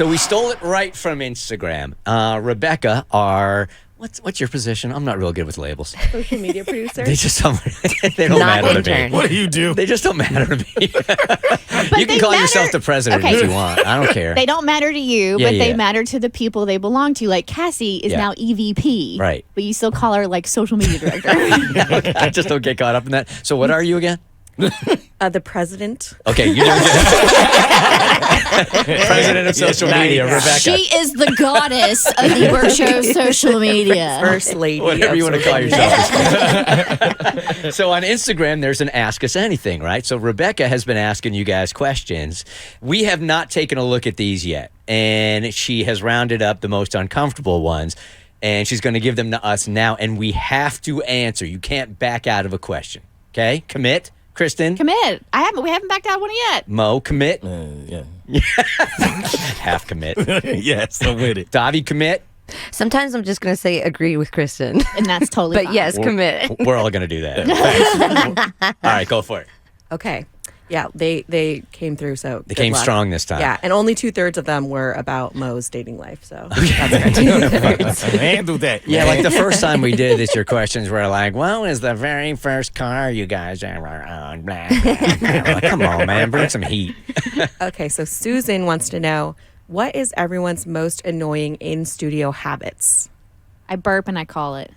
So we stole it right from Instagram. Rebecca, what's your position? I'm not real good with labels. Social media producer. They just don't. They don't Not matter to intern. me. What do you do? They just don't matter to me. You they can call matter- yourself the president Okay. if you want. I don't care. They don't matter to you, Yeah, but they yeah. matter to the people they belong to. Like Cassie is Yeah. now EVP. Right. But you still call her like social media director. I just don't get caught up in that. So what are you again? The president. Okay, you're doing good. President of social media, Rebecca. She is the goddess of the Bert Show social media. First lady. Whatever of you want to social call media. yourself. So on Instagram, there's an Ask Us Anything, right? So Rebecca has been asking you guys questions. We have not taken a look at these yet, and she has rounded up the most uncomfortable ones, and she's going to give them to us now, and we have to answer. You can't back out of a question, okay? Commit. Kristen? Commit. We haven't backed out one yet. Mo, commit. Yeah. Half commit. Yes, I'm with it. Davi, commit. Sometimes I'm just going to say agree with Kristen. And that's totally But fine. yes, commit. We're all going to do that. All right, go for it. Okay. Yeah, they came through. So They good came luck. strong this time. Yeah, and only 2/3 of them were about Mo's dating life. So Handle that. Yeah, like the first time we did this, your questions were like, "What was the very first car you guys ever owned?" Blah, blah, blah. Like, come on, man, bring some heat. okay, so Susan wants to know, what is everyone's most annoying in studio habits? I burp and I call it.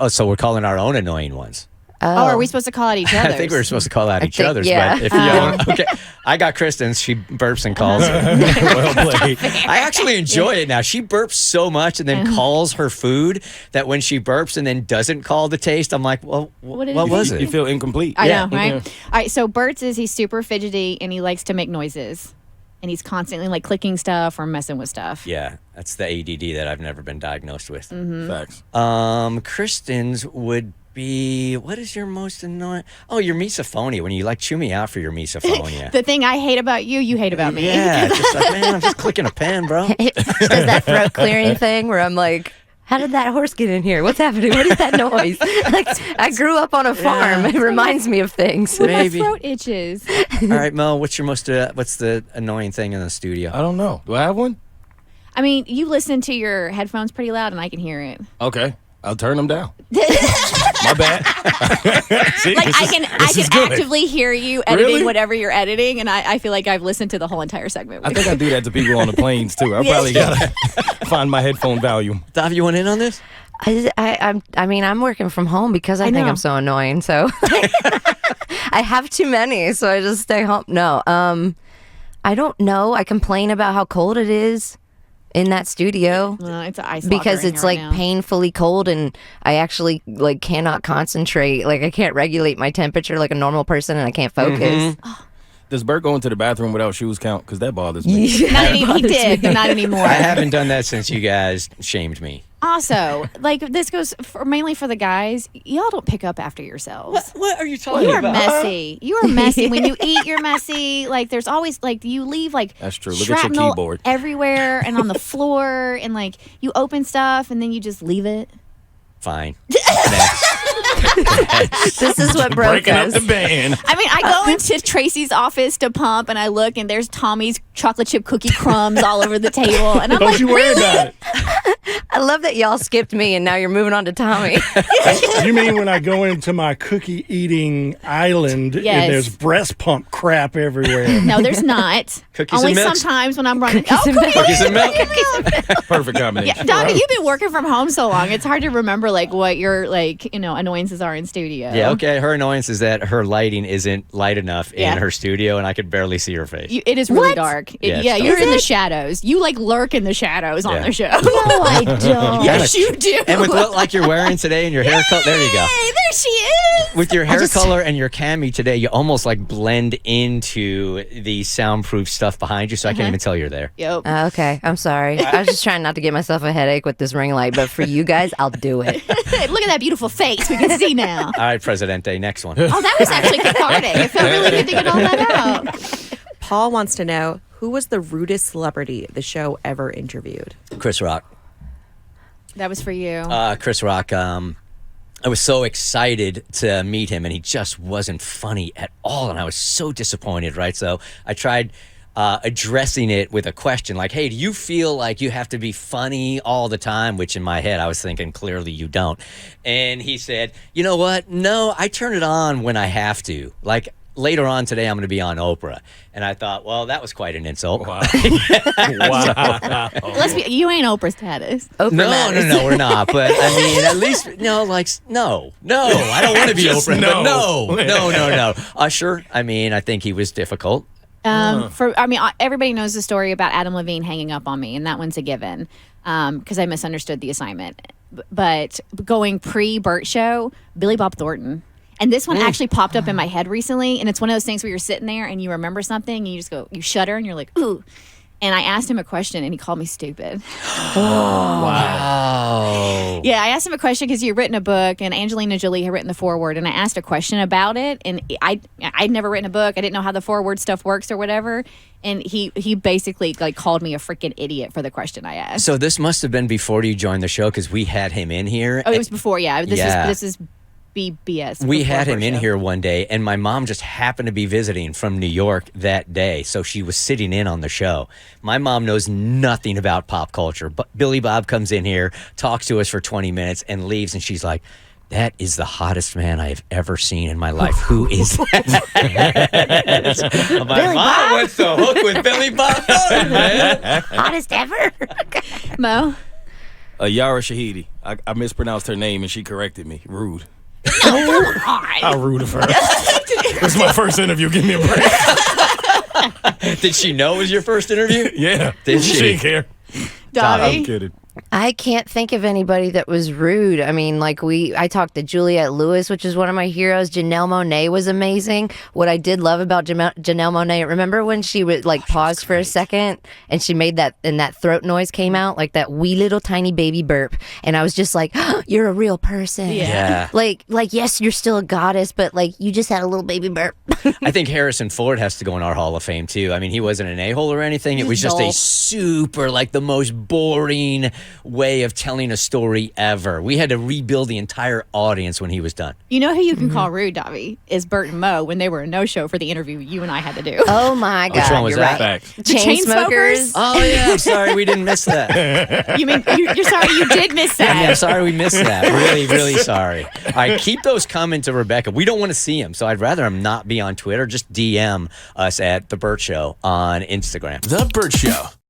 So we're calling our own annoying ones. Oh, are we supposed to call out each other's? I think we're supposed to call out each think- other's. yeah. But if you don't, okay, I got Kristen's. She burps and calls. Well played. I actually enjoy it now. She burps so much and then calls her food that when she burps and then doesn't call the taste, I'm like, well, what was You it? feel incomplete. I Yeah. know, right? All right, so Bert's he's super fidgety and he likes to make noises. And he's constantly like clicking stuff or messing with stuff. Yeah, that's the ADD that I've never been diagnosed with. Facts. Kristen's would be, what is your most annoying? Oh, your misophonia, when you like chew me out for your misophonia. The thing I hate about you, you hate about me. Yeah, just like, man, I'm just clicking a pen, bro. Does that throat clearing thing where I'm like, how did that horse get in here? What's happening? What is that noise? Like, I grew up on a farm. It reminds me of things. My Maybe. throat itches. All right, Mo, what's your most, what's the annoying thing in the studio? I don't know. Do I have one? I mean, you listen to your headphones pretty loud and I can hear it. Okay. I'll turn them down. My bad. See, Like this I is- can this is good. actively hear you editing Really? whatever you're editing, and I feel like I've listened to the whole entire segment. I With think I do that to people on the planes too. I probably gotta find my headphone volume. Dav, you want in on this? I mean, I'm working from home because I think know. I'm so annoying. So I have too many, so I just stay home. No, I don't know. I complain about how cold it is in that studio it's an ice because walker in it's here like right now. painfully cold, and I actually like cannot concentrate. Like I can't regulate my temperature like a normal person, and I can't focus. Does Bert go into the bathroom without shoes count? Because that bothers me. Not anymore. He did, but not anymore. I haven't done that since you guys shamed me. Also, like this goes mainly for the guys. Y'all don't pick up after yourselves. What are you talking You are about? messy. You are messy. When you eat, you're messy. Like there's always like you leave like That's true. Look at your shrapnel keyboard. everywhere and on the floor, and like you open stuff and then you just leave it. Fine. Next. This is what broke Breaking up us. the band. I mean, I go into Tracy's office to pump, and I look, and there's Tommy's chocolate chip cookie crumbs all over the table, and I'm Don't like, you worry really? about it. I love that y'all skipped me, and now you're moving on to Tommy. You mean when I go into my cookie eating island Yes. and there's breast pump crap everywhere? No, there's not. Cookies Only and milks. sometimes when I'm running. Cookies and milk. Perfect combination. Yeah, Donnie, you've been working from home so long. It's hard to remember like what your annoyances are in studio. Yeah, okay. Her annoyance is that her lighting isn't light enough Yeah. in her studio, and I could barely see her face. It is really What? dark. Yeah, it's Yeah, dark. you're in the shadows. You like lurk in the shadows on Yeah. the show. No, I don't. Yes, you do. And with what like you're wearing today and your hair color, there you go. Hey, there she is. With your hair color and your cami today, you almost like blend into the soundproof stuff behind you, so I can't even tell you're there. Yep. Okay, I'm sorry. I was just trying not to get myself a headache with this ring light, but for you guys, I'll do it. Look at that beautiful face we can see now. All right, Presidente, next one. Oh, that was actually cathartic. It felt really good to get all that out. Paul wants to know, who was the rudest celebrity the show ever interviewed? Chris Rock. That was for you. Chris Rock. I was so excited to meet him, and he just wasn't funny at all, and I was so disappointed. Right, so I tried addressing it with a question like, hey, do you feel like you have to be funny all the time? Which in my head, I was thinking, clearly you don't. And he said, you know what? No, I turn it on when I have to. Like, later on today, I'm going to be on Oprah. And I thought, well, that was quite an insult. Wow. You ain't Oprah status. Oprah matters. No, we're not. But I mean, at least, no, I don't want to be Just Oprah. no. But no. Usher, I mean, I think he was difficult. Everybody knows the story about Adam Levine hanging up on me, and that one's a given because I misunderstood the assignment. But going pre-Bert show, Billy Bob Thornton. And this one actually popped up in my head recently, and it's one of those things where you're sitting there and you remember something, and you just go, you shudder, and you're like, ooh. And I asked him a question, and he called me stupid. Wow. Yeah, I asked him a question because he had written a book, and Angelina Jolie had written the foreword, and I asked a question about it, and I'd never written a book. I didn't know how the foreword stuff works or whatever, and he basically like called me a freaking idiot for the question I asked. So this must have been before you joined the show because we had him in here. Oh, it was before, yeah. This is BS. We had him Bert in show. here one day, and my mom just happened to be visiting from New York that day, so she was sitting in on the show. My mom knows nothing about pop culture, but Billy Bob comes in here, talks to us for 20 minutes, and leaves, and she's like, that is the hottest man I have ever seen in my life. Who is that? I'm like, Mom, what's the hook with Billy Bob Thornton, man? Hottest ever. Mo? Yara Shahidi. I mispronounced her name and she corrected me. Rude. How rude of her. This is my first interview. Give me a break. Did she know it was your first interview? Yeah. Did she? She didn't care. Dobby? I'm kidding. I can't think of anybody that was rude. I mean, like I talked to Juliette Lewis, which is one of my heroes. Janelle Monáe was amazing. What I did love about Janelle Monáe, remember when she would like pause for a second and she made that, and that throat noise came out, like that wee little tiny baby burp. And I was just like, oh, you're a real person. Yeah. Like, yes, you're still a goddess, but like you just had a little baby burp. I think Harrison Ford has to go in our Hall of Fame too. I mean, he wasn't an a-hole or anything. It was just a super, like the most boring way of telling a story ever. We had to rebuild the entire audience when he was done. You know who you can call rude, Dobby, is Bert and Mo when they were a no-show for the interview you and I had to do. Oh my God. Which one was you're that? right. Facts. Chainsmokers. Oh yeah, I'm sorry we didn't miss that. You mean you're sorry you did miss that? Yeah, I'm sorry we missed that. Really, really sorry. All right, keep those coming to Rebecca. We don't want to see him, so I'd rather him not be on Twitter. Just DM us at The Bert Show on Instagram. The Bert Show.